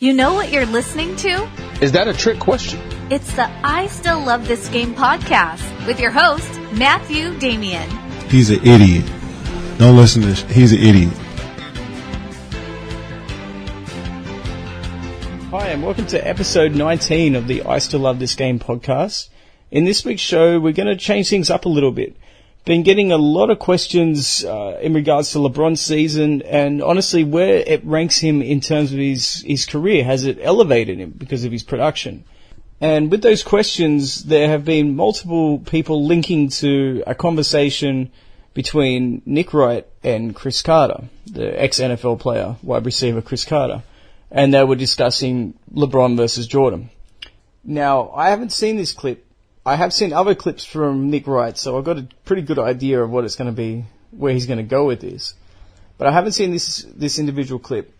You know what you're listening to? Is that a trick question? It's the I Still Love This Game podcast with your host, Matthew Damian. He's an idiot. Don't listen to this. He's an idiot. Hi, and welcome to episode 19 of the I Still Love This Game podcast. In this week's show, we're going to change things up a little bit. Been getting a lot of questions in regards to LeBron's season and honestly where it ranks him in terms of his career. Has it elevated him because of his production? And with those questions, there have been multiple people linking to a conversation between Nick Wright and Chris Carter, the ex-NFL player, wide receiver Chris Carter. And they were discussing LeBron versus Jordan. Now, I haven't seen this clip. I have seen other clips from Nick Wright, so I've got a pretty good idea of what it's going to be, where he's going to go with this. But I haven't seen this individual clip.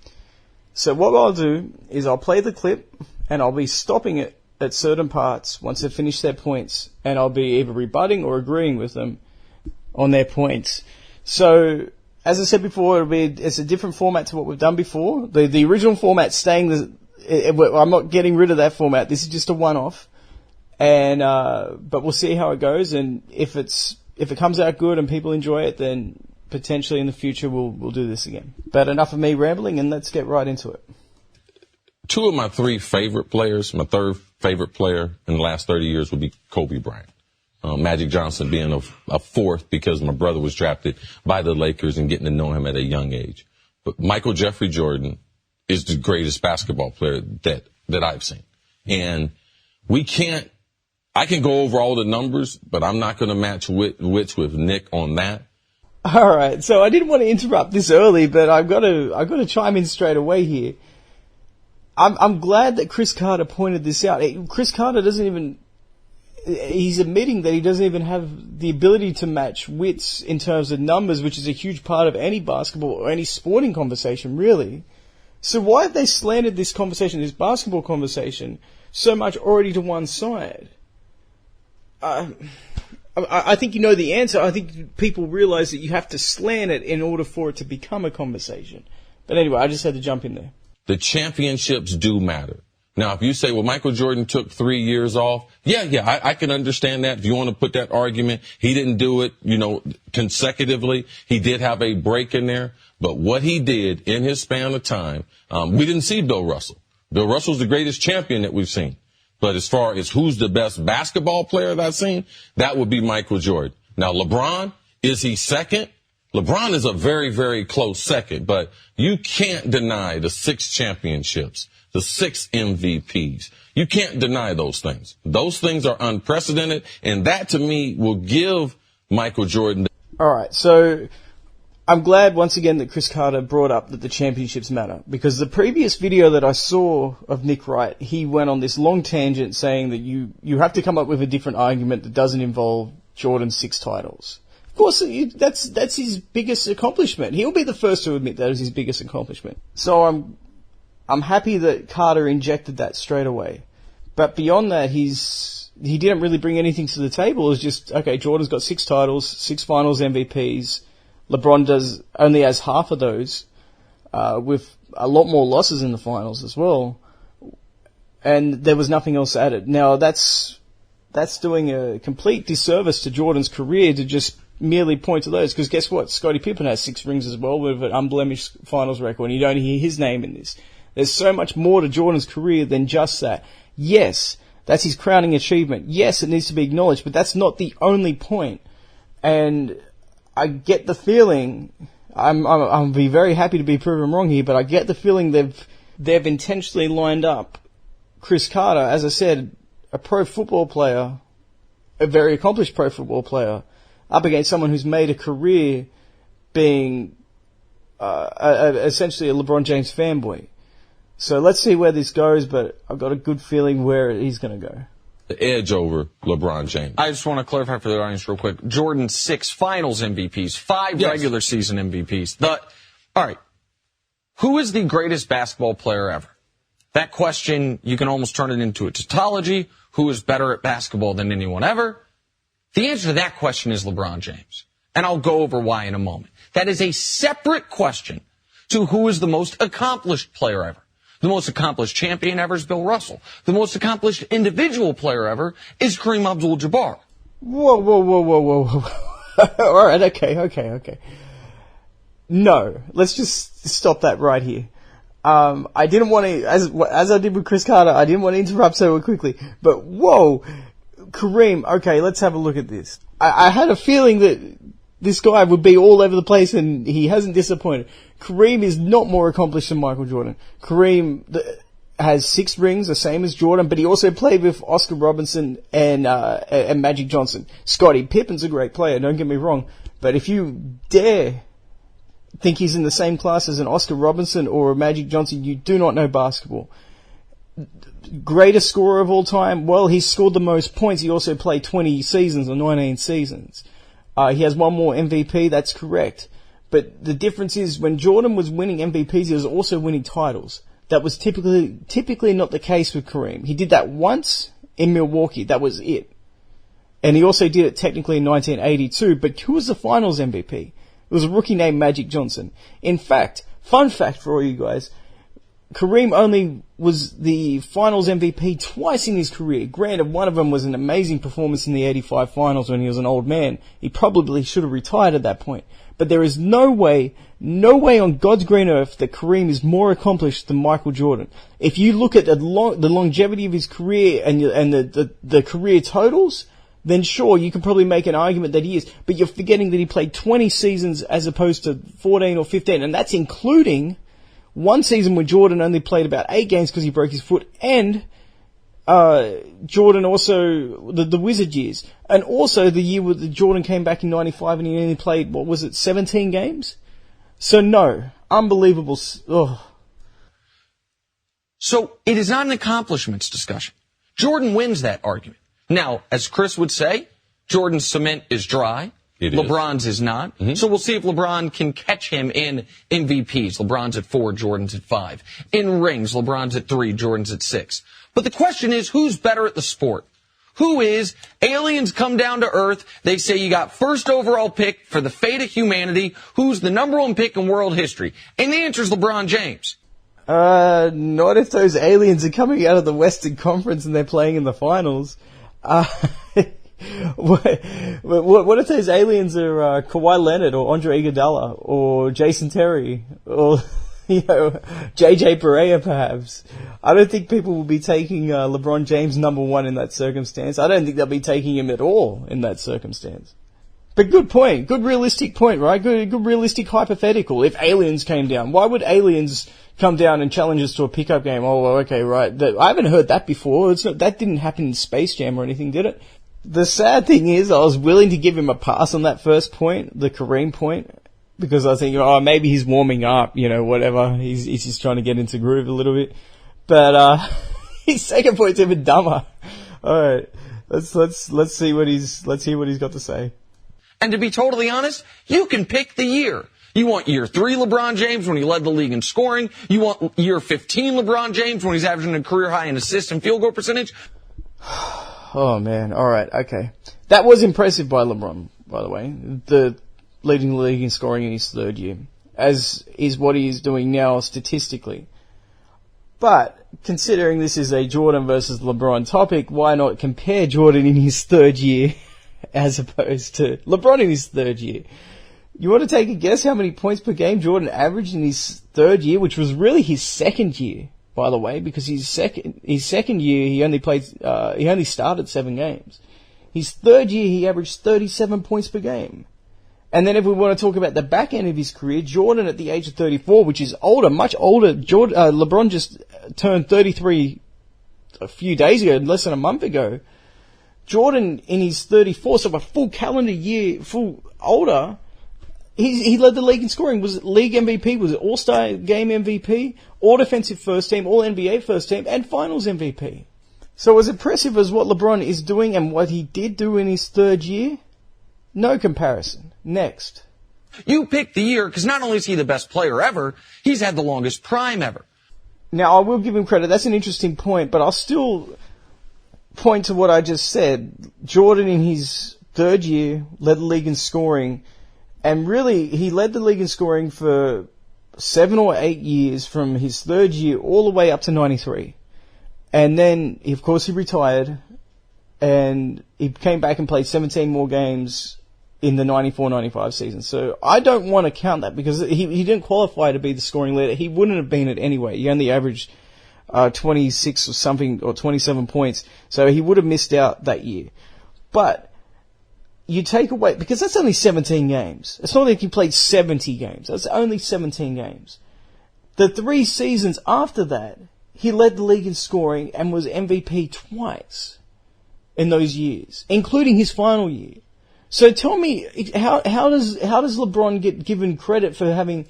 So what I'll do is I'll play the clip, and I'll be stopping it at certain parts once they've finished their points, and I'll be either rebutting or agreeing with them on their points. So, as I said before, it's a different format to what we've done before. The original format staying, I'm not getting rid of that format. This is just a one-off. And but we'll see how it goes, and if it comes out good and people enjoy it, then potentially in the future we'll do this again. But enough of me rambling, and let's get right into it. Two of my three favorite players, my third favorite player in the last 30 years would be Kobe Bryant. Magic Johnson being a fourth because my brother was drafted by the Lakers and getting to know him at a young age. But Michael Jeffrey Jordan is the greatest basketball player that I've seen. And I can go over all the numbers, but I'm not going to match wits with Nick on that. All right, so I didn't want to interrupt this early, but I've got to chime in straight away here. I'm glad that Chris Carter pointed this out. Chris Carter he's admitting that he doesn't even have the ability to match wits in terms of numbers, which is a huge part of any basketball or any sporting conversation, really. So why have they slanted this conversation, this basketball conversation, so much already to one side? I think you know the answer. I think people realize that you have to slant it in order for it to become a conversation. But anyway, I just had to jump in there. The championships do matter. Now, if you say, well, Michael Jordan took 3 years off, I can understand that. If you want to put that argument, he didn't do it, consecutively. He did have a break in there. But what he did in his span of time, we didn't see Bill Russell. Bill Russell's the greatest champion that we've seen. But as far as who's the best basketball player that I've seen, that would be Michael Jordan. Now, LeBron, is he second? LeBron is a very, very close second, but you can't deny the 6 championships, the 6 MVPs. You can't deny those things. Those things are unprecedented, and that, to me, will give Michael Jordan. All right, so I'm glad once again that Chris Carter brought up that the championships matter, because the previous video that I saw of Nick Wright, he went on this long tangent saying that you have to come up with a different argument that doesn't involve Jordan's 6 titles. Of course, that's his biggest accomplishment. He'll be the first to admit that is his biggest accomplishment. So I'm happy that Carter injected that straight away. But beyond that, he didn't really bring anything to the table. It was just, okay, Jordan's got 6 titles, 6 finals MVPs. LeBron only has half of those, with a lot more losses in the finals as well. And there was nothing else added. Now that's doing a complete disservice to Jordan's career to just merely point to those, because guess what? Scottie Pippen has 6 rings as well with an unblemished finals record, and you don't hear his name in this. There's so much more to Jordan's career than just that. Yes, that's his crowning achievement. Yes, it needs to be acknowledged, but that's not the only point. And I get the feeling, I'll be very happy to be proven wrong here, but I get the feeling they've intentionally lined up Chris Carter, as I said, a pro football player, a very accomplished pro football player, up against someone who's made a career being essentially a LeBron James fanboy. So let's see where this goes, but I've got a good feeling where he's going to go. The edge over LeBron James. I just want to clarify for the audience real quick. Jordan's 6 finals MVPs, 5 regular season MVPs. All right. Who is the greatest basketball player ever? That question, you can almost turn it into a tautology. Who is better at basketball than anyone ever? The answer to that question is LeBron James. And I'll go over why in a moment. That is a separate question to who is the most accomplished player ever. The most accomplished champion ever is Bill Russell. The most accomplished individual player ever is Kareem Abdul-Jabbar. Whoa. All right, okay. No, let's just stop that right here. I didn't want to, as I did with Chris Carter, I didn't want to interrupt so quickly. But whoa, Kareem, okay, let's have a look at this. I had a feeling that this guy would be all over the place, and he hasn't disappointed. Kareem is not more accomplished than Michael Jordan. Kareem has 6 rings, the same as Jordan, but he also played with Oscar Robertson and Magic Johnson. Scottie Pippen's a great player, don't get me wrong, but if you dare think he's in the same class as an Oscar Robertson or a Magic Johnson, you do not know basketball. Greatest scorer of all time? Well, he scored the most points. He also played 20 seasons or 19 seasons. He has 1 more MVP, that's correct. But the difference is, when Jordan was winning MVPs, he was also winning titles. That was typically not the case with Kareem. He did that once in Milwaukee, that was it. And he also did it technically in 1982, but who was the finals MVP? It was a rookie named Magic Johnson. In fact, fun fact for all you guys, Kareem only was the finals MVP twice in his career. Granted, one of them was an amazing performance in the 85 finals when he was an old man. He probably should have retired at that point. But there is no way on God's green earth that Kareem is more accomplished than Michael Jordan. If you look at the longevity of his career and the career totals, then sure, you can probably make an argument that he is. But you're forgetting that he played 20 seasons as opposed to 14 or 15, and that's including one season when Jordan only played about 8 games because he broke his foot, and Jordan also, the Wizard years, and also the year where Jordan came back in 95 and he only played, 17 games? So no, unbelievable. So it is not an accomplishments discussion. Jordan wins that argument. Now, as Chris would say, Jordan's cement is dry. LeBron's is not. Mm-hmm. So we'll see if LeBron can catch him in MVPs. LeBron's at 4, Jordan's at 5. In rings, LeBron's at 3, Jordan's at 6. But the question is, who's better at the sport? Who is? Aliens come down to Earth. They say you got first overall pick for the fate of humanity. Who's the number 1 pick in world history? And the answer is LeBron James. Not if those aliens are coming out of the Western Conference and they're playing in the finals. What if those aliens are Kawhi Leonard or Andre Iguodala or Jason Terry or JJ Barea perhaps? I don't think people will be taking LeBron James number 1 in that circumstance. I don't think they'll be taking him at all in that circumstance. But good point, good realistic point, right? Good realistic hypothetical. If aliens came down, why would aliens come down and challenge us to a pickup game? Oh, well, okay, right. I haven't heard that before. That didn't happen in Space Jam or anything, did it? The sad thing is, I was willing to give him a pass on that first point, the Kareem point, because I was thinking, maybe he's warming up, whatever. He's just trying to get into groove a little bit. But his second point's even dumber. All right, let's see what he's got to say. And to be totally honest, you can pick the year. You want year 3 LeBron James when he led the league in scoring. You want year 15 LeBron James when he's averaging a career high in assists and field goal percentage. Oh man, alright, okay. That was impressive by LeBron, by the way. Leading the league in scoring in his 3rd year. As is what he is doing now statistically. But, considering this is a Jordan versus LeBron topic, why not compare Jordan in his 3rd year as opposed to LeBron in his 3rd year? You want to take a guess how many points per game Jordan averaged in his 3rd year, which was really his 2nd year, by the way, because his second year he only started 7 games. His 3rd year he averaged 37 points per game. And then if we want to talk about the back end of his career, Jordan at the age of 34, which is older, much older. LeBron just turned 33 a few days ago, less than a month ago. Jordan in his 34, so a full calendar year, full older. He led the league in scoring. Was it league MVP? Was it All-Star Game MVP? All-Defensive First Team, All-NBA First Team, and Finals MVP. So as impressive as what LeBron is doing and what he did do in his 3rd year, no comparison. Next. You picked the year because not only is he the best player ever, he's had the longest prime ever. Now, I will give him credit. That's an interesting point, but I'll still point to what I just said. Jordan in his 3rd year led the league in scoring. And really, he led the league in scoring for 7 or 8 years from his third year all the way up to 93. And then, of course, he retired, and he came back and played 17 more games in the 94-95 season. So I don't want to count that, because he didn't qualify to be the scoring leader. He wouldn't have been it anyway. He only averaged 26 or something, or 27 points. So he would have missed out that year. But you take away, because that's only 17 games. It's not like he played 70 games. That's only 17 games. The 3 seasons after that, he led the league in scoring and was MVP twice in those years, including his final year. So tell me, how does LeBron get given credit for having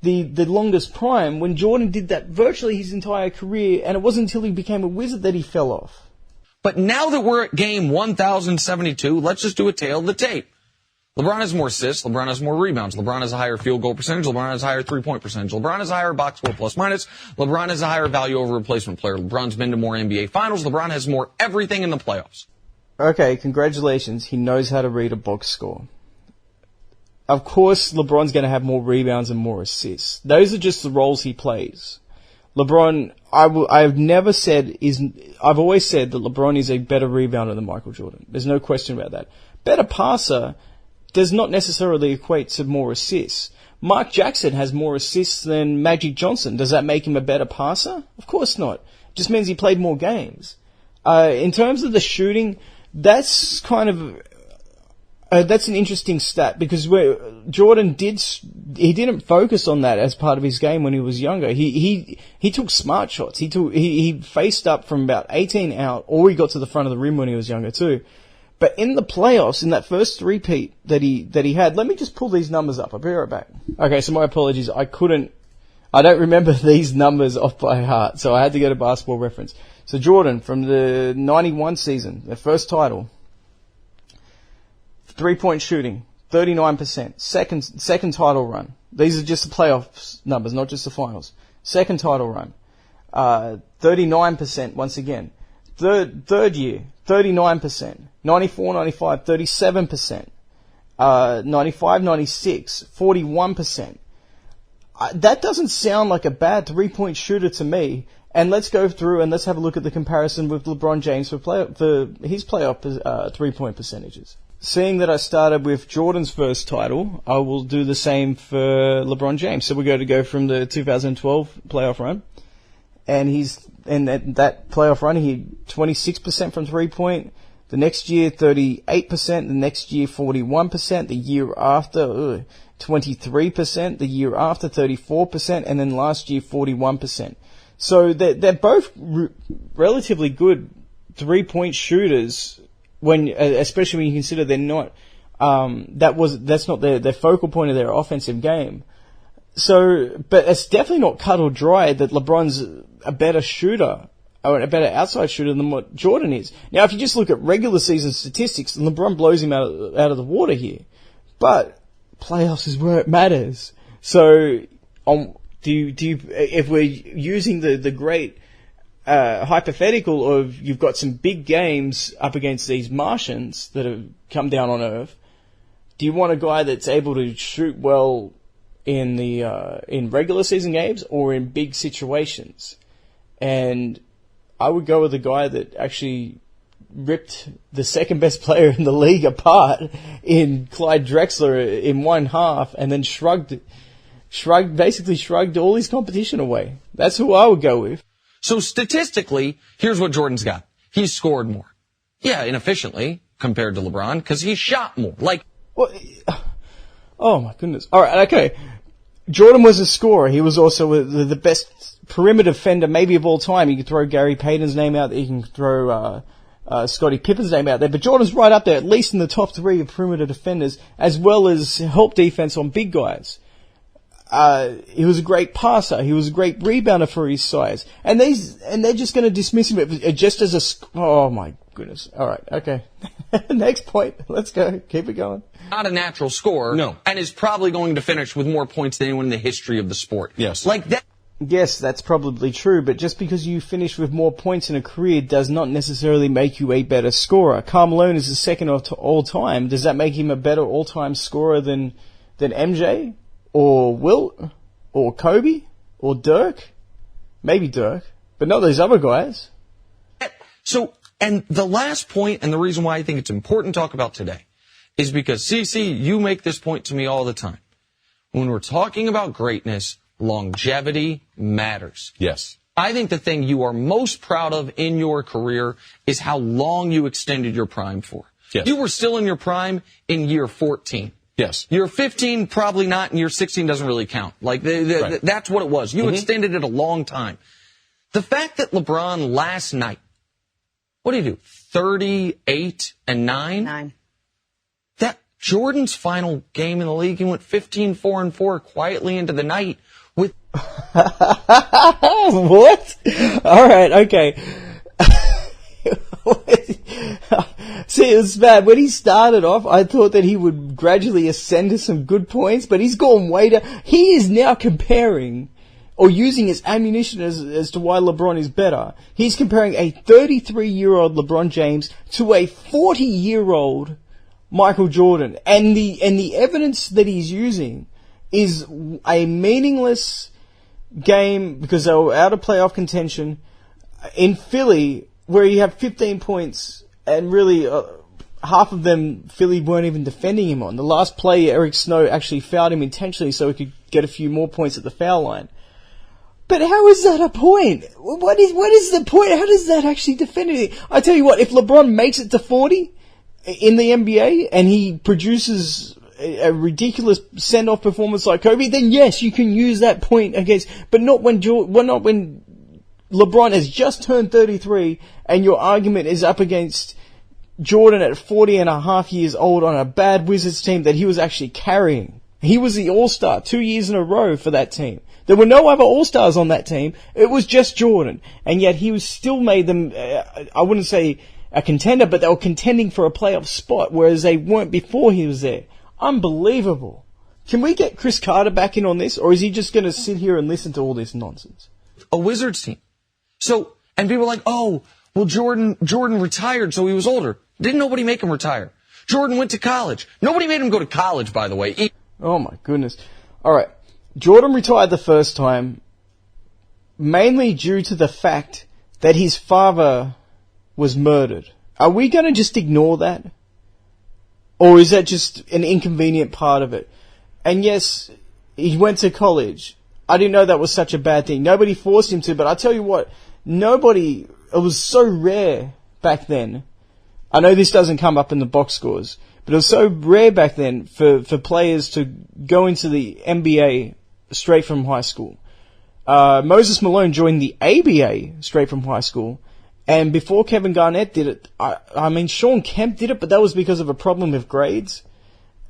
the longest prime when Jordan did that virtually his entire career, and it wasn't until he became a Wizard that he fell off? But now that we're at game 1072, let's just do a tale of the tape. LeBron has more assists. LeBron has more rebounds. LeBron has a higher field goal percentage. LeBron has a higher three-point percentage. LeBron has a higher box score plus minus. LeBron has a higher value over replacement player. LeBron's been to more NBA finals. LeBron has more everything in the playoffs. Okay, congratulations. He knows how to read a box score. Of course, LeBron's going to have more rebounds and more assists. Those are just the roles he plays. LeBron, I've always said that LeBron is a better rebounder than Michael Jordan. There's no question about that. Better passer does not necessarily equate to more assists. Mark Jackson has more assists than Magic Johnson. Does that make him a better passer? Of course not. It just means he played more games. In terms of the shooting, that's kind of that's an interesting stat, because Jordan didn't focus on that as part of his game when he was younger. He took smart shots. He faced up from about 18 out, or he got to the front of the rim when he was younger too. But in the playoffs, in that first three-peat that he had, let me just pull these numbers up. I'll be right back. Okay, so my apologies. I don't remember these numbers off by heart, so I had to go to Basketball Reference. So Jordan, from the 91 season, the first title, 3-point shooting, 39%. Second title run. These are just the playoffs numbers, not just the finals. Second title run, 39% once again. Third year, 39%. 94, 95, 37%. 95, 96, 41%. That doesn't sound like a bad 3-point shooter to me. And let's go through and let's have a look at the comparison with LeBron James for his playoff 3-point percentages. Seeing that I started with Jordan's first title, I will do the same for LeBron James. So we're going to go from the 2012 playoff run, and that playoff run, he had 26% from 3-point. The next year, 38%. The next year, 41%. The year after, 23%. The year after, 34%. And then last year, 41%. So they're both relatively good 3-point shooters, especially when you consider they're not, that's not their focal point of their offensive game. So, but it's definitely not cut or dry that LeBron's a better shooter, or a better outside shooter than what Jordan is. Now, if you just look at regular season statistics, LeBron blows him out of the water here. But playoffs is where it matters. So, if we're using the great hypothetical of you've got some big games up against these Martians that have come down on Earth, do you want a guy that's able to shoot well in regular season games or in big situations? And I would go with a guy that actually ripped the second best player in the league apart in Clyde Drexler in one half, and then basically shrugged all his competition away. That's who I would go with. So statistically, here's what Jordan's got. He's scored more. Yeah, inefficiently compared to LeBron, because he shot more. Oh my goodness. Alright, okay. Jordan was a scorer. He was also the best perimeter defender maybe of all time. You could throw Gary Payton's name out there. You can throw Scottie Pippen's name out there. But Jordan's right up there, at least in the top 3 of perimeter defenders, as well as help defense on big guys. He was a great passer. He was a great rebounder for his size. And they're just going to dismiss him just as oh my goodness. All right. Okay. Next point. Let's go. Keep it going. Not a natural scorer. No. And is probably going to finish with more points than anyone in the history of the sport. Yes. Like that. Yes, that's probably true, but just because you finish with more points in a career does not necessarily make you a better scorer. Karl Malone is the second to all time. Does that make him a better all-time scorer than MJ? Or Wilt? or Kobe or Dirk. Maybe Dirk, but not those other guys. So, and the last point, and the reason why I think it's important to talk about today, is because, CC, you make this point to me all the time. When we're talking about greatness, longevity matters. Yes. I think the thing you are most proud of in your career is how long you extended your prime for. Yes. You were still in your prime in year 14. Yes. Year 15, probably not, and year 16 doesn't really count. Like, Right. that's what it was. You extended it a long time. The fact that LeBron last night, what did he do? 38 and 9? 9. That Jordan's final game in the league, he went 15-4-4 quietly into the night with. What? All right, okay. See, it's bad. When he started off, I thought that he would gradually ascend to some good points, but he's gone way down. He is now comparing, or using as ammunition as to why LeBron is better. He's comparing a 33-year-old LeBron James to a 40-year-old Michael Jordan. And the evidence that he's using is a meaningless game because they were out of playoff contention in Philly, where you have 15 points and really half of them Philly weren't even defending him on. The last play, Eric Snow actually fouled him intentionally so he could get a few more points at the foul line. But how is that a point? What is the point? How does that actually defend it? I tell you what, if LeBron makes it to 40 in the NBA and he produces a ridiculous send-off performance like Kobe, then yes, you can use that point against, but not when LeBron has just turned 33 and your argument is up against Jordan at 40 and a half years old on a bad Wizards team that he was actually carrying. He was the All-Star 2 years in a row for that team. There were no other All-Stars on that team. It was just Jordan. And yet he was still made them, I wouldn't say a contender, but they were contending for a playoff spot, whereas they weren't before he was there. Unbelievable. Can we get Chris Carter back in on this, or is he just going to sit here and listen to all this nonsense? A Wizards team. So, and people are like, oh, well, Jordan retired, so he was older. Didn't nobody make him retire? Jordan went to college. Nobody made him go to college, by the way. Oh my goodness. Alright. Jordan retired the first time, mainly due to the fact that his father was murdered. Are we going to just ignore that? Or is that just an inconvenient part of it? And yes, he went to college. I didn't know that was such a bad thing. Nobody forced him to, but I tell you what, it was so rare back then. I know this doesn't come up in the box scores, but it was so rare back then for players to go into the NBA straight from high school. Moses Malone joined the ABA straight from high school. And before Kevin Garnett did it, I mean, Sean Kemp did it, but that was because of a problem with grades.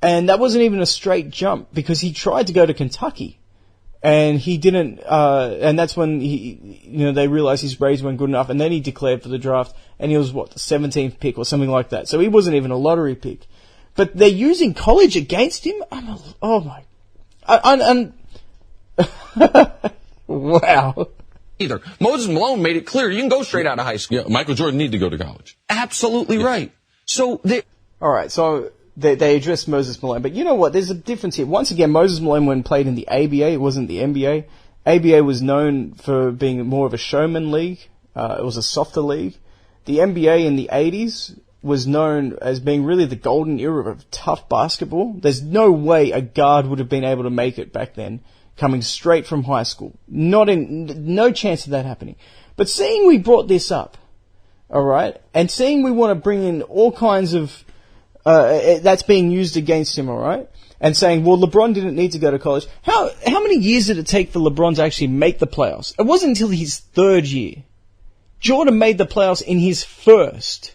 And that wasn't even a straight jump because he tried to go to Kentucky. And he didn't, and that's when they realized his grades weren't good enough. And then he declared for the draft and he was the 17th pick or something like that. So he wasn't even a lottery pick. But they're using college against him? Wow. Either. Moses Malone made it clear you can go straight out of high school. Yeah, Michael Jordan need to go to college. Absolutely right. So Alright, so they addressed Moses Malone. But you know what? There's a difference here. Once again, Moses Malone, when played in the ABA, it wasn't the NBA. ABA was known for being more of a showman league. It was a softer league. The NBA in the 80s was known as being really the golden era of tough basketball. There's no way a guard would have been able to make it back then, coming straight from high school. No chance of that happening. But seeing we brought this up, alright, and seeing we want to bring in all kinds of, that's being used against him, alright, and saying, well, LeBron didn't need to go to college. How many years did it take for LeBron to actually make the playoffs? It wasn't until his third year. Jordan made the playoffs in his first,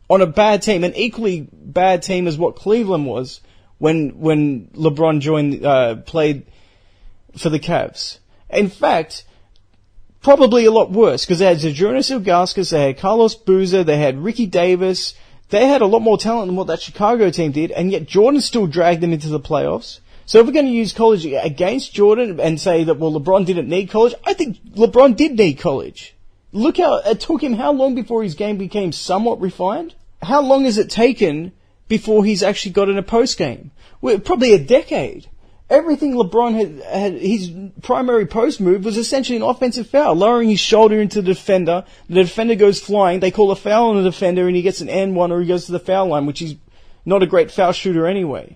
on a bad team, an equally bad team as what Cleveland was when LeBron played for the Cavs. In fact, probably a lot worse, because they had Zydrunas Ilgauskas, they had Carlos Boozer, they had Ricky Davis. They had a lot more talent than what that Chicago team did, and yet Jordan still dragged them into the playoffs. So if we're going to use college against Jordan and say that, well, LeBron didn't need college, I think LeBron did need college. Look how it took him how long before his game became somewhat refined? How long has it taken before he's actually got in a post game? Well, probably a decade. Everything LeBron had his primary post move was essentially an offensive foul, lowering his shoulder into the defender. The defender goes flying. They call a foul on the defender, and he gets an N1 or he goes to the foul line, which is not a great foul shooter anyway.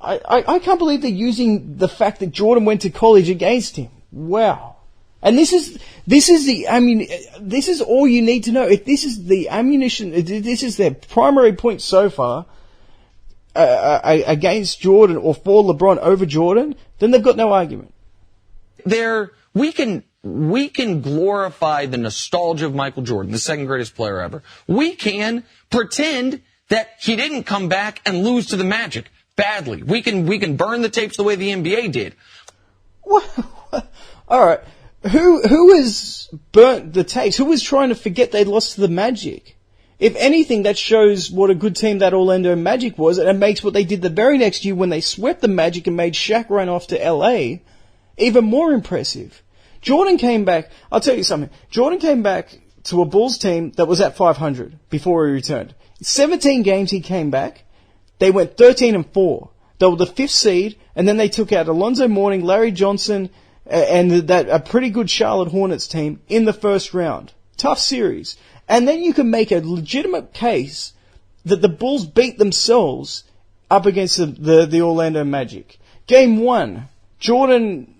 I can't believe they're using the fact that Jordan went to college against him. Wow. And this is all you need to know. If this is the ammunition, this is their primary point so far, against Jordan or for LeBron over Jordan, then they've got no argument. We can glorify the nostalgia of Michael Jordan, the second greatest player ever. We can pretend that he didn't come back and lose to the Magic badly. We can burn the tapes the way the NBA did. All right. Who has burnt the tapes? Who was trying to forget they'd lost to the Magic? If anything, that shows what a good team that Orlando Magic was, and it makes what they did the very next year when they swept the Magic and made Shaq run off to LA even more impressive. Jordan came back. I'll tell you something. Jordan came back to a Bulls team that was at 500 before he returned. 17 games he came back. They went 13-4. They were the 5th seed, and then they took out Alonzo Mourning, Larry Johnson, and a pretty good Charlotte Hornets team in the first round. Tough series. And then you can make a legitimate case that the Bulls beat themselves up against the Orlando Magic. Game 1, Jordan,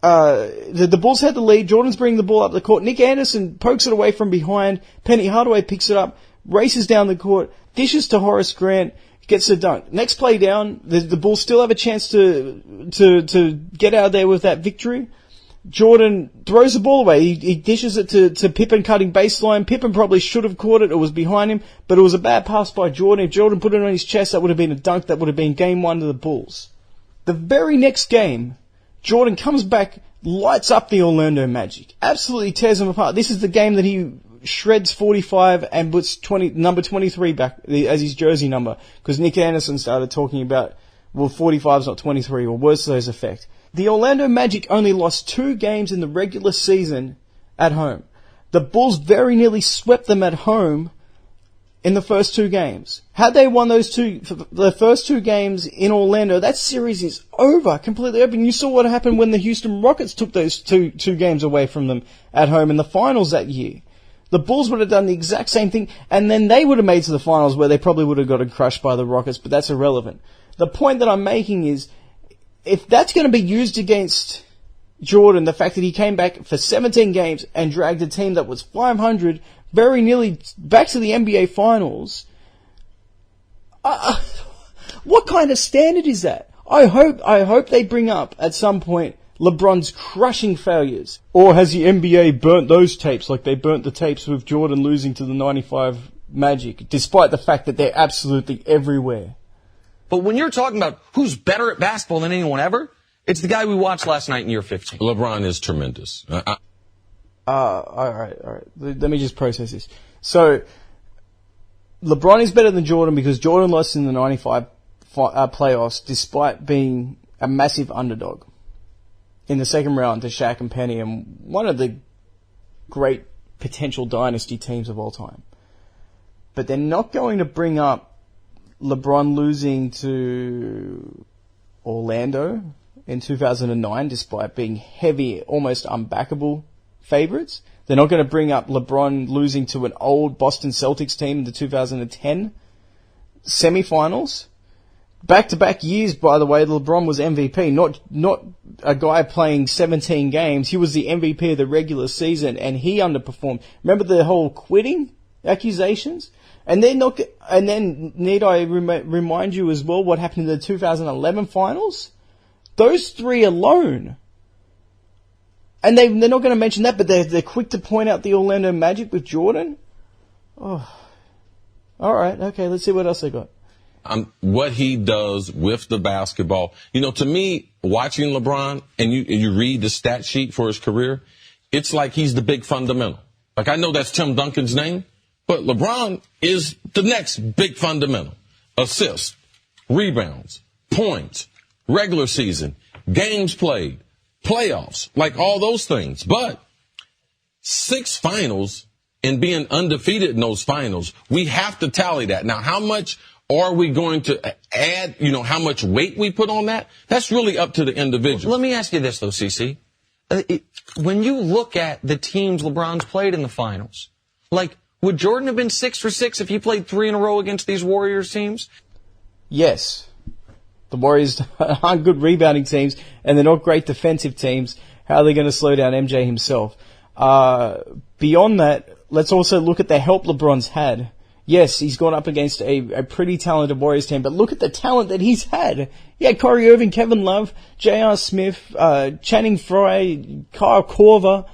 the Bulls had the lead. Jordan's bringing the ball up the court. Nick Anderson pokes it away from behind. Penny Hardaway picks it up, races down the court, dishes to Horace Grant, gets a dunk. Next play down, the Bulls still have a chance to get out of there with that victory. Jordan throws the ball away. He dishes it to Pippen cutting baseline. Pippen probably should have caught it. It was behind him, but it was a bad pass by Jordan. If Jordan put it on his chest, that would have been a dunk. That would have been game 1 to the Bulls. The very next game, Jordan comes back, lights up the Orlando Magic. Absolutely tears them apart. This is the game that he shreds 45 and puts number 23 back as his jersey number, because Nick Anderson started talking about, well, 45 is not 23, or worse to those effect. The Orlando Magic only lost 2 games in the regular season at home. The Bulls very nearly swept them at home in the first 2 games. Had they won the first 2 games in Orlando, that series is over, completely open. You saw what happened when the Houston Rockets took those two games away from them at home in the finals that year. The Bulls would have done the exact same thing, and then they would have made to the finals where they probably would have gotten crushed by the Rockets, but that's irrelevant. The point that I'm making is, if that's going to be used against Jordan, the fact that he came back for 17 games and dragged a team that was 500 very nearly back to the NBA Finals, what kind of standard is that? I hope they bring up at some point LeBron's crushing failures. Or has the NBA burnt those tapes like they burnt the tapes with Jordan losing to the 95 Magic, despite the fact that they're absolutely everywhere? But when you're talking about who's better at basketball than anyone ever, it's the guy we watched last night in year 15. LeBron is tremendous. All right. Let me just process this. So, LeBron is better than Jordan because Jordan lost in the 95 playoffs despite being a massive underdog in the second round to Shaq and Penny and one of the great potential dynasty teams of all time. But they're not going to bring up LeBron losing to Orlando in 2009 despite being heavy, almost unbackable favorites. They're not going to bring up LeBron losing to an old Boston Celtics team in the 2010 semifinals. Back-to-back years, by the way, LeBron was MVP, not a guy playing 17 games. He was the MVP of the regular season, and he underperformed. Remember the whole quitting accusations? And then need I remind you as well what happened in the 2011 finals? Those 3 alone. And they're not going to mention that, but they're quick to point out the Orlando Magic with Jordan. Oh, all right, okay. Let's see what else they got. What he does with the basketball, to me, watching LeBron and you read the stat sheet for his career, it's like he's the big fundamental. Like, I know that's Tim Duncan's name, but LeBron is the next big fundamental. Assists, rebounds, points, regular season, games played, playoffs, like all those things. But 6 finals and being undefeated in those finals, we have to tally that. Now, how much Are we going to add, how much weight we put on that? That's really up to the individual. Let me ask you this, though, CC. When you look at the teams LeBron's played in the finals, would Jordan have been 6 for 6 if he played 3 in a row against these Warriors teams? Yes. The Warriors aren't good rebounding teams, and they're not great defensive teams. How are they going to slow down MJ himself? Beyond that, let's also look at the help LeBron's had. Yes, he's gone up against a pretty talented Warriors team, but look at the talent that he's had. Yeah, Kyrie Irving, Kevin Love, J.R. Smith, Channing Frye, Kyle Korver,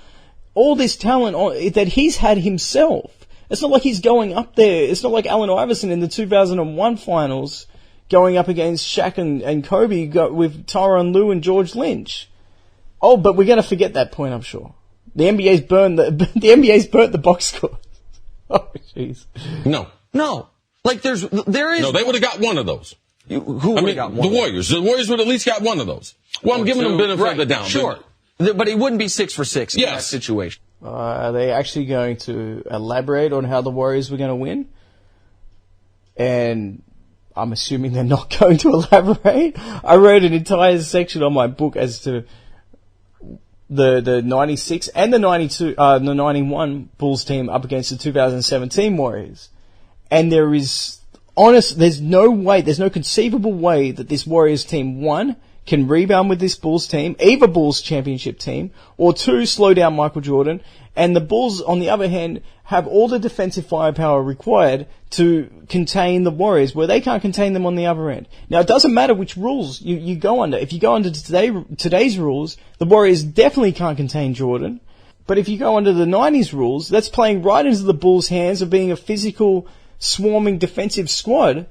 all this talent that he's had himself. It's not like he's going up there. It's not like Allen Iverson in the 2001 finals going up against Shaq and Kobe with Tyronn Lue and George Lynch. Oh, but we're going to forget that point, I'm sure. The NBA's burnt the box score. Oh, jeez. No. There is. No, they would have got one of those. Who would have got one? The Warriors. The Warriors would have at least got one of those. Well, I'm giving them benefit of the doubt. Sure. But it wouldn't be 6 for 6 in that situation. Are they actually going to elaborate on how the Warriors were going to win? And I'm assuming they're not going to elaborate. I wrote an entire section on my book as to the 96 and the 91 Bulls team up against the 2017 Warriors. And there's no conceivable way that this Warriors team, 1, can rebound with this Bulls team, either Bulls championship team, or 2, slow down Michael Jordan. And the Bulls, on the other hand, have all the defensive firepower required to contain the Warriors, where they can't contain them on the other end. Now, it doesn't matter which rules you go under. If you go under today's rules, the Warriors definitely can't contain Jordan. But if you go under the 90s rules, that's playing right into the Bulls' hands of being a physical, swarming defensive squad.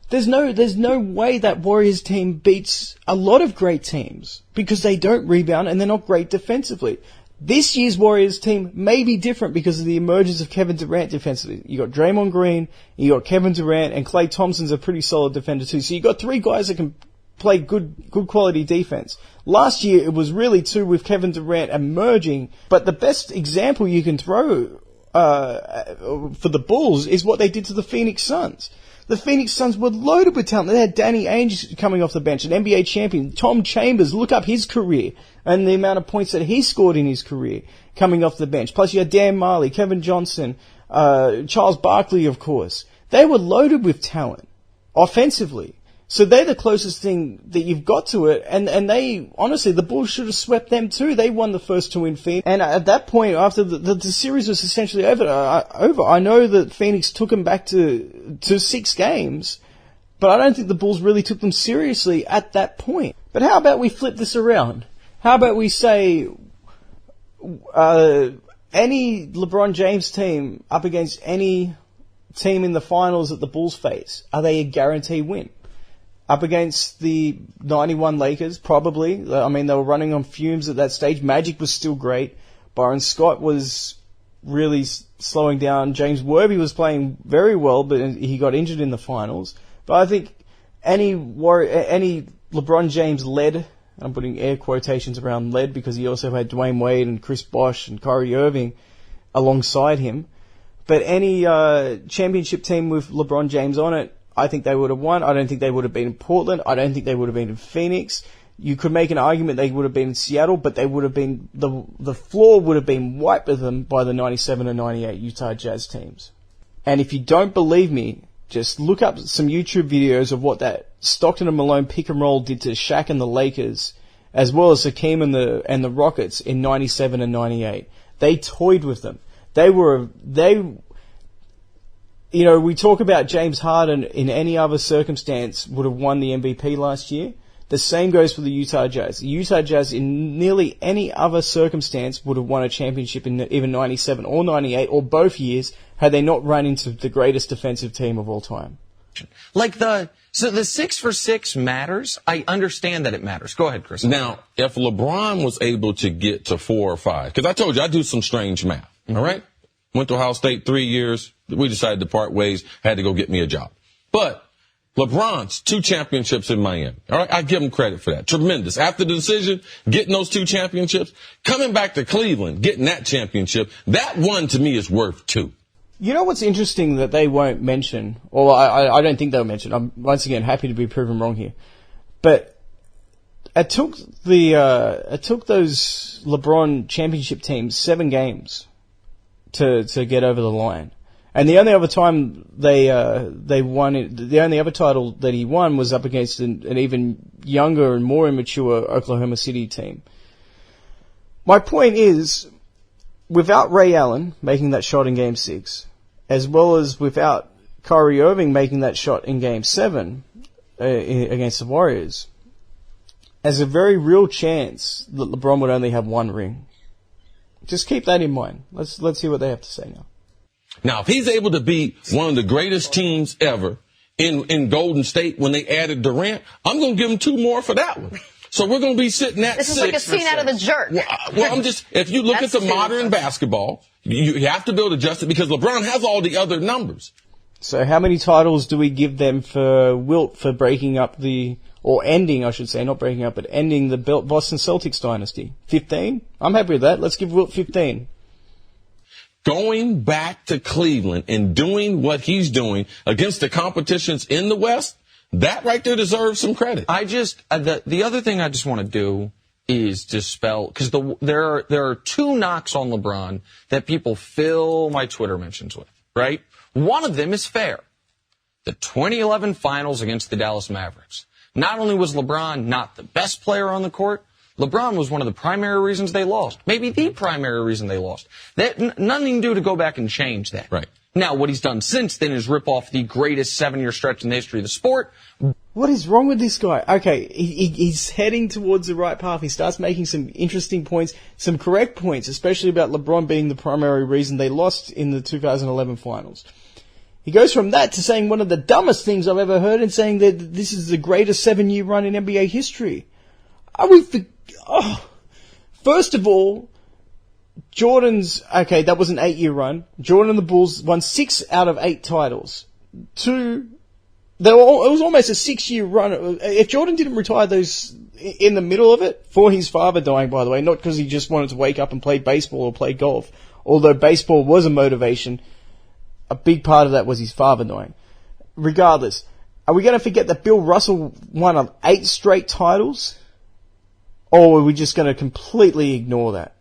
There's no way that Warriors team beats a lot of great teams because they don't rebound and they're not great defensively. This year's Warriors team may be different because of the emergence of Kevin Durant defensively. You got Draymond Green, you got Kevin Durant, and Klay Thompson's a pretty solid defender too. So you got 3 guys that can play good quality defense. Last year it was really 2 with Kevin Durant emerging, but the best example you can throw for the Bulls is what they did to the Phoenix Suns. The Phoenix Suns were loaded with talent. They had Danny Ainge coming off the bench, an NBA champion. Tom Chambers, look up his career and the amount of points that he scored in his career coming off the bench. Plus you had Dan Marley, Kevin Johnson, Charles Barkley, of course. They were loaded with talent offensively. So they're the closest thing that you've got to it. And they, honestly, the Bulls should have swept them too. They won the first 2 in Phoenix. And at that point, after the series was essentially over, I know that Phoenix took them back to 6 games, but I don't think the Bulls really took them seriously at that point. But how about we flip this around? How about we say, any LeBron James team up against any team in the finals that the Bulls face, are they a guaranteed win? Up against the 91 Lakers, probably. I mean, they were running on fumes at that stage. Magic was still great. Byron Scott was really slowing down. James Worthy was playing very well, but he got injured in the finals. But I think any LeBron James led, I'm putting air quotations around led because he also had Dwayne Wade and Chris Bosh and Kyrie Irving alongside him. But any championship team with LeBron James on it, I think they would have won. I don't think they would have been in Portland. I don't think they would have been in Phoenix. You could make an argument they would have been in Seattle, but they would have been, the floor would have been wiped with them by the 97 and 98 Utah Jazz teams. And if you don't believe me, just look up some YouTube videos of what that Stockton and Malone pick and roll did to Shaq and the Lakers, as well as Hakeem and the Rockets in 97 and 98. They toyed with them. We talk about James Harden in any other circumstance would have won the MVP last year. The same goes for the Utah Jazz. The Utah Jazz in nearly any other circumstance would have won a championship in either 97 or 98 or both years had they not run into the greatest defensive team of all time. So the 6 for 6 matters. I understand that it matters. Go ahead, Chris. Now, if LeBron was able to get to 4 or 5, because I told you I do some strange math, all right? Went to Ohio State 3 years. We decided to part ways. Had to go get me a job. But LeBron's 2 championships in Miami. All right. I give him credit for that. Tremendous. After the decision, getting those 2 championships, coming back to Cleveland, getting that championship, that one to me is worth 2. You know what's interesting that they won't mention, or I don't think they'll mention. I'm once again happy to be proven wrong here, but it took those LeBron championship teams 7 games to get over the line, and the only other time they won it, the only other title that he won was up against an even younger and more immature Oklahoma City team. My point is, without Ray Allen making that shot in Game 6, as well as without Kyrie Irving making that shot in Game 7 against the Warriors, there's a very real chance that LeBron would only have 1 ring. Just keep that in mind. Let's hear what they have to say now. Now, if he's able to be one of the greatest teams ever in Golden State when they added Durant, I'm going to give him 2 more for that one. So we're going to be sitting at 6. This is like a scene out of The Jerk. Well, if you look at the modern basketball, you have to be able to adjust it because LeBron has all the other numbers. So how many titles do we give them for Wilt for breaking up ending, I should say, not breaking up, but ending the Boston Celtics dynasty? 15? I'm happy with that. Let's give Wilt 15. Going back to Cleveland and doing what he's doing against the competitions in the West, that right there deserves some credit. The other thing I just want to do is dispel, because there are 2 knocks on LeBron that people fill my Twitter mentions with, right? One of them is fair. The 2011 finals against the Dallas Mavericks. Not only was LeBron not the best player on the court, LeBron was one of the primary reasons they lost. Maybe the primary reason they lost. Nothing to do to go back and change that. Right. Now, what he's done since then is rip off the greatest 7-year stretch in the history of the sport. What is wrong with this guy? Okay, he's heading towards the right path. He starts making some interesting points, some correct points, especially about LeBron being the primary reason they lost in the 2011 finals. He goes from that to saying one of the dumbest things I've ever heard and saying that this is the greatest 7-year run in NBA history. First of all, that was an 8-year run. Jordan and the Bulls won 6 out of 8 titles. It was almost a 6-year run. If Jordan didn't retire those in the middle of it, for his father dying, by the way, not because he just wanted to wake up and play baseball or play golf, although baseball was a motivation, a big part of that was his father dying. Regardless, are we going to forget that Bill Russell won 8 straight titles? Or are we just going to completely ignore that?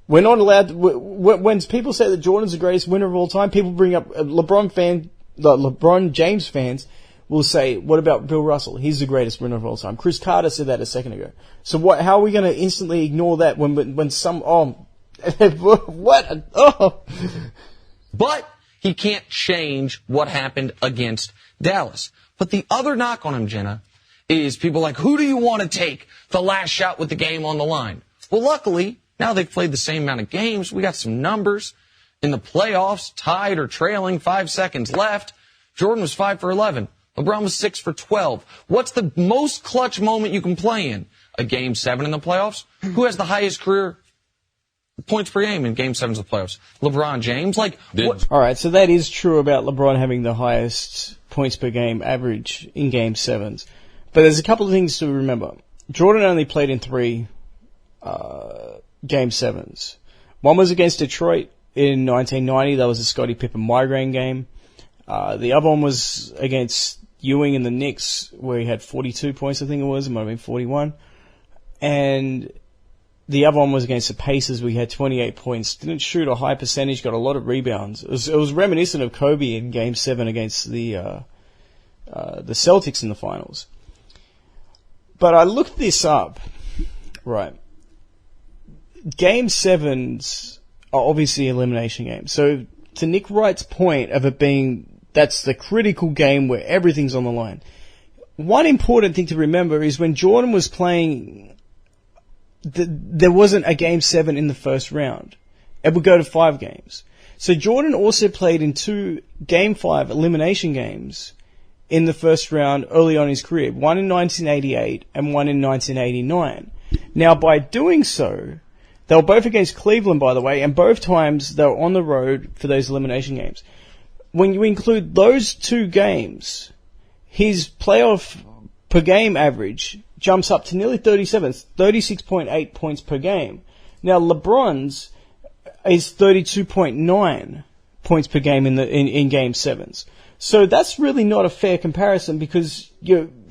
We're not allowed to, when people say that Jordan's the greatest winner of all time, people bring up LeBron James fans will say, what about Bill Russell? He's the greatest winner of all time. Chris Carter said that a second ago. So how are we going to instantly ignore that when some, what? Oh. But he can't change what happened against Dallas. But the other knock on him, Jenna, is people like, who do you want to take the last shot with the game on the line? Well, luckily, now they've played the same amount of games. We got some numbers. In the playoffs, tied or trailing, 5 seconds left. Jordan was 5 for 11. LeBron was 6 for 12. What's the most clutch moment you can play in? A Game 7 in the playoffs? Who has the highest career points per game in Game 7s of the playoffs? LeBron James? All right, so that is true about LeBron having the highest points per game average in Game 7s. But there's a couple of things to remember. Jordan only played in 3 Game 7s. One was against Detroit in 1990. That was a Scottie Pippen migraine game. The other one was against Ewing and the Knicks, where he had 42 points, I think it was. It might have been 41. And the other one was against the Pacers, where he had 28 points. Didn't shoot a high percentage, got a lot of rebounds. It was reminiscent of Kobe in Game 7 against the Celtics in the finals. But I looked this up, right. Game 7s are obviously elimination games. So to Nick Wright's point of it being, that's the critical game where everything's on the line. One important thing to remember is when Jordan was playing, there wasn't a Game 7 in the first round. It would go to 5 games. So Jordan also played in 2 Game 5 elimination games in the first round early on in his career. One in 1988 and one in 1989. Now, by doing so, they were both against Cleveland, by the way, and both times they were on the road for those elimination games. When you include those 2 games, his playoff per game average jumps up to nearly 36.8 points per game. Now, LeBron's is 32.9 points per game in Game 7s. So that's really not a fair comparison because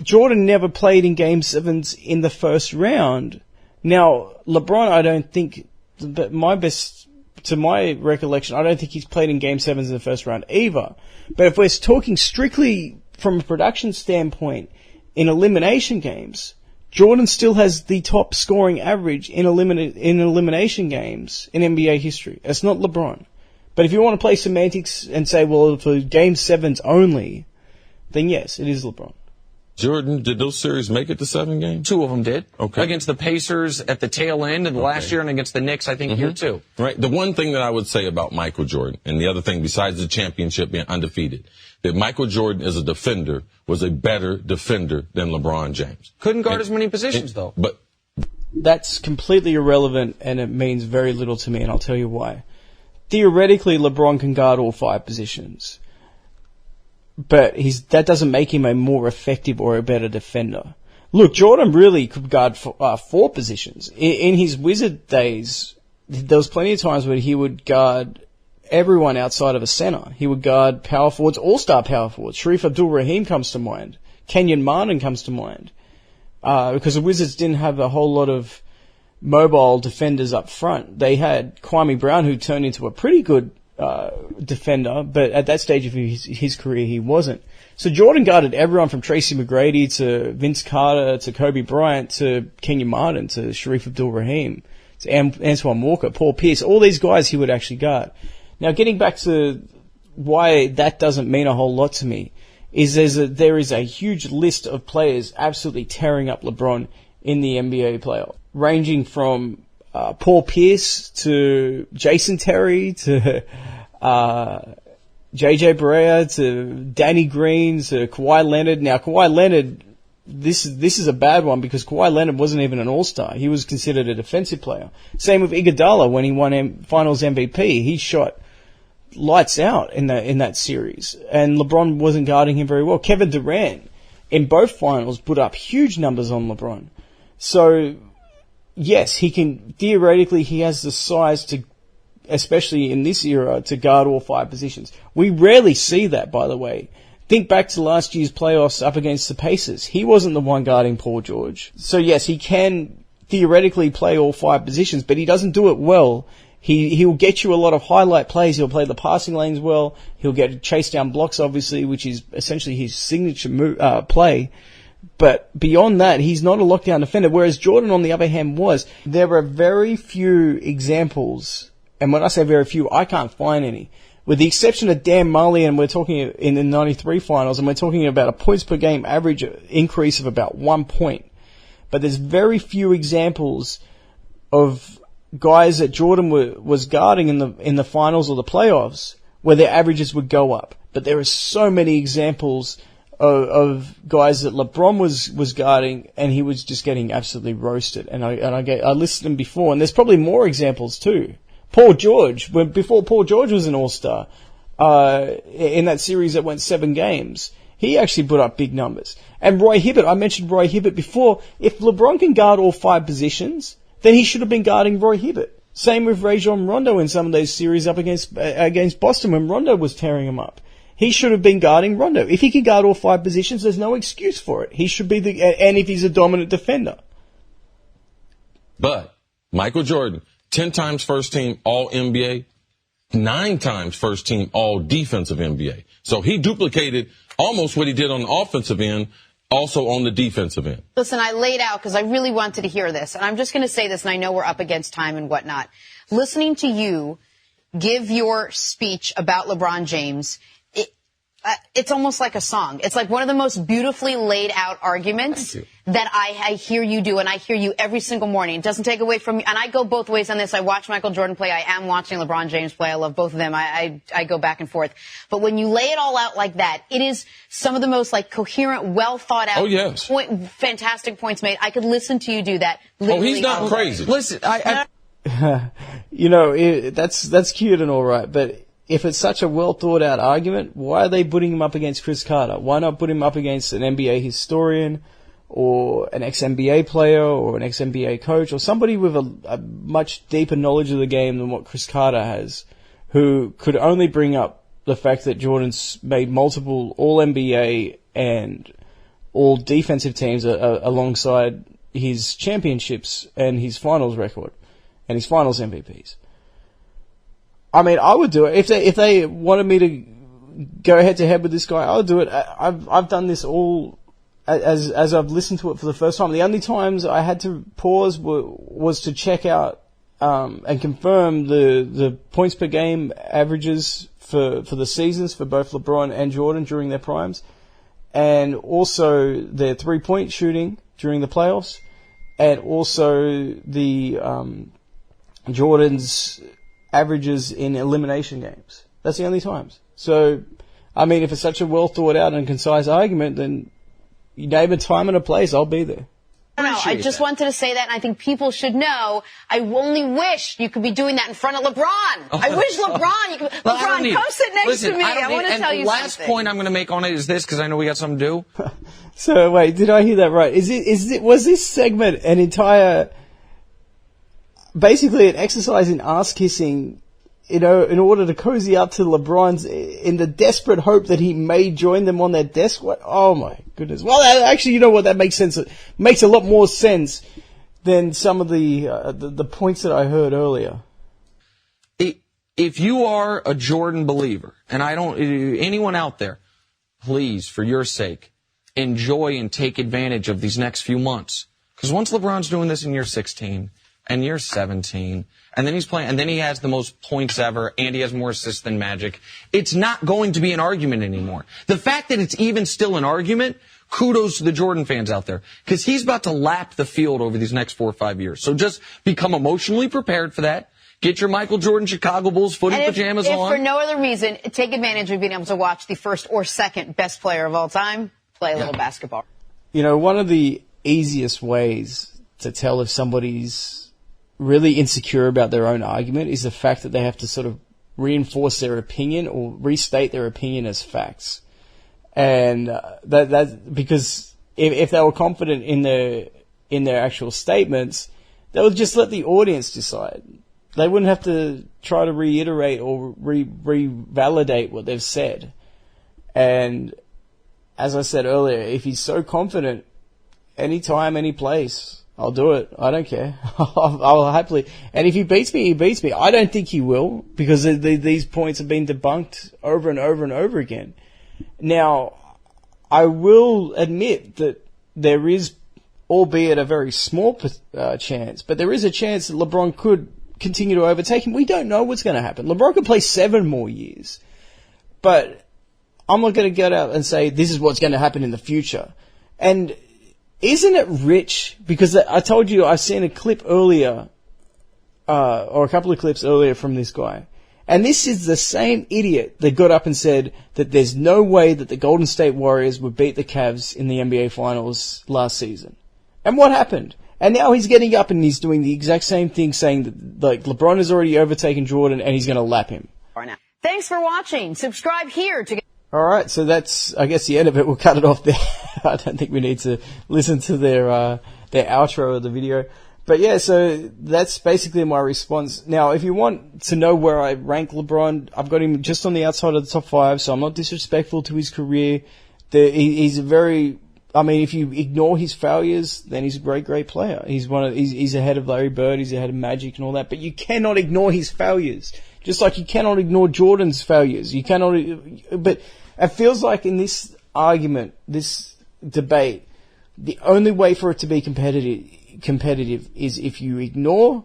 Jordan never played in Game 7s in the first round. Now, LeBron, I don't think, to my recollection, I don't think he's played in Game 7s in the first round either. But if we're talking strictly from a production standpoint in elimination games, Jordan still has the top scoring average in elimination games in NBA history. It's not LeBron. But if you want to play semantics and say, well, for Game 7s only, then yes, it is LeBron. Jordan, did those series make it to 7 games? 2 of them did. Okay. Against the Pacers at the tail end of the last year and against the Knicks, I think, here too. Right. The one thing that I would say about Michael Jordan, and the other thing besides the championship being undefeated, that Michael Jordan as a defender was a better defender than LeBron James. Couldn't guard as many positions, though. But that's completely irrelevant, and it means very little to me, and I'll tell you why. Theoretically, LeBron can guard all 5 positions. But that doesn't make him a more effective or a better defender. Look, Jordan really could guard 4 positions. In his Wizard days, there was plenty of times where he would guard everyone outside of a center. He would guard power forwards, all-star power forwards. Sharif Abdul-Rahim comes to mind. Kenyon Martin comes to mind. Because the Wizards didn't have a whole lot of mobile defenders up front. They had Kwame Brown, who turned into a pretty good defender, but at that stage of his career, he wasn't. So Jordan guarded everyone from Tracy McGrady to Vince Carter to Kobe Bryant to Kenyon Martin to Sharif Abdul-Rahim to Antoine Walker, Paul Pierce, all these guys he would actually guard. Now, getting back to why that doesn't mean a whole lot to me is there is a huge list of players absolutely tearing up LeBron in the NBA playoff, ranging from Paul Pierce to Jason Terry to JJ Barea to Danny Green to Kawhi Leonard. Now, Kawhi Leonard, this is a bad one because Kawhi Leonard wasn't even an all-star. He was considered a defensive player. Same with Iguodala when he won Finals MVP. He shot lights out in that series, and LeBron wasn't guarding him very well. Kevin Durant in both finals put up huge numbers on LeBron. So, yes, theoretically, he has the size to, especially in this era, to guard all 5 positions. We rarely see that, by the way. Think back to last year's playoffs up against the Pacers. He wasn't the one guarding Paul George. So yes, he can theoretically play all 5 positions, but he doesn't do it well. He'll get you a lot of highlight plays. He'll play the passing lanes well. He'll get chase down blocks, obviously, which is essentially his signature play. But beyond that, he's not a lockdown defender, whereas Jordan, on the other hand, was. There are very few examples, and when I say very few, I can't find any. With the exception of Dan Marley, and we're talking in the 93 finals, and we're talking about a points per game average increase of about 1 point. But there's very few examples of guys that Jordan was guarding in the finals or the playoffs where their averages would go up. But there are so many examples of guys that LeBron was guarding, and he was just getting absolutely roasted. And I listed them before, and there's probably more examples too. Paul George, before Paul George was an all-star, in that series that went 7 games, he actually put up big numbers. And Roy Hibbert, I mentioned Roy Hibbert before. If LeBron can guard all 5 positions, then he should have been guarding Roy Hibbert. Same with Rajon Rondo in some of those series up against Boston when Rondo was tearing him up. He should have been guarding Rondo. If he can guard all 5 positions, there's no excuse for it. He should be and if he's a dominant defender. But Michael Jordan, 10 times first team All NBA, 9 times first team All Defensive NBA. So he duplicated almost what he did on the offensive end, also on the defensive end. Listen, I laid out because I really wanted to hear this, and I'm just going to say this, and I know we're up against time and whatnot. Listening to you give your speech about LeBron James, it's almost like a song. It's like one of the most beautifully laid out arguments that I hear you do, and I hear you every single morning. It doesn't take away from me. And I go both ways on this. I watch Michael Jordan play. I am watching LeBron James play. I love both of them. I go back and forth. But when you lay it all out like that, it is some of the most like coherent, well thought out, fantastic points made. I could listen to you do that. He's not crazy. Listen, that's cute and all right, but if it's such a well thought out argument, why are they putting him up against Chris Carter? Why not put him up against an NBA historian or an ex-NBA player or an ex-NBA coach or somebody with a much deeper knowledge of the game than what Chris Carter has, who could only bring up the fact that Jordan's made multiple All-NBA and all defensive teams alongside his championships and his finals record and his finals MVPs. I mean, I would do it if they wanted me to go head to head with this guy. I would do it. I've done this all as I've listened to it for the first time. The only times I had to pause was to check out and confirm the points per game averages for the seasons for both LeBron and Jordan during their primes, and also their 3-point shooting during the playoffs, and also the Jordan's averages in elimination games. That's the only times. So, I mean, if it's such a well thought out and concise argument, then you name a time and a place, I'll be there. No, I just wanted to say that, and I think people should know. I only wish you could be doing that in front of LeBron. I wish LeBron, LeBron, come sit next to me. I want to tell you something. Last point I'm going to make on it is this, because I know we got something to do. So wait, did I hear that right? Was this segment an entire, basically an exercise in ass kissing, in order to cozy up to LeBron's, in the desperate hope that he may join them on their desk? What? Oh my goodness. Well, actually, you know what? That makes sense. It makes a lot more sense than some of the points that I heard earlier. If you are a Jordan believer, and anyone out there, please, for your sake, enjoy and take advantage of these next few months. Because once LeBron's doing this in year 16, and year 17, and then he's playing, and then he has the most points ever, and he has more assists than Magic, it's not going to be an argument anymore. The fact that it's even still an argument, kudos to the Jordan fans out there, because he's about to lap the field over these next 4 or 5 years. So just become emotionally prepared for that. Get your Michael Jordan Chicago Bulls footy pajamas on. If for no other reason, take advantage of being able to watch the first or second best player of all time play a little basketball. You know, one of the easiest ways to tell if somebody's really insecure about their own argument is the fact that they have to sort of reinforce their opinion or restate their opinion as facts. And that's because if they were confident in their actual statements, they would just let the audience decide. They wouldn't have to try to reiterate or revalidate what they've said. And as I said earlier, if he's so confident, anytime, any place, I'll do it. I don't care. I'll happily. And if he beats me, he beats me. I don't think he will, because these points have been debunked over and over and over again. Now, I will admit that there is, albeit a very small chance, but there is a chance that LeBron could continue to overtake him. We don't know what's going to happen. LeBron could play 7 more years. But I'm not going to get out and say this is what's going to happen in the future. And isn't it rich? Because I told you I've seen a clip earlier, or a couple of clips earlier from this guy. And this is the same idiot that got up and said that there's no way that the Golden State Warriors would beat the Cavs in the NBA Finals last season. And what happened? And now he's getting up and he's doing the exact same thing, saying that like LeBron has already overtaken Jordan and he's going to lap him. Thanks for watching. Subscribe here to get... All right, so that's, I guess, the end of it. We'll cut it off there. I don't think we need to listen to their outro of the video. But yeah, so that's basically my response. Now, if you want to know where I rank LeBron, I've got him just on the outside of the top 5, so I'm not disrespectful to his career. He's a very, I mean, if you ignore his failures, then he's a great, great player. He's ahead of Larry Bird, he's ahead of Magic and all that, but you cannot ignore his failures. Just like you cannot ignore Jordan's failures. You cannot, but it feels like in this argument, this debate, the only way for it to be competitive is if you ignore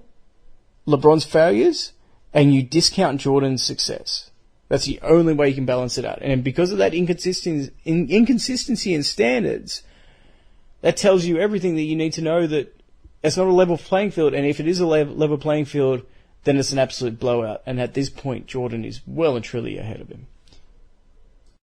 LeBron's failures and you discount Jordan's success. That's the only way you can balance it out. And because of that inconsistency in standards, that tells you everything that you need to know, that it's not a level playing field. And if it is a level playing field, then it's an absolute blowout. And at this point, Jordan is well and truly ahead of him.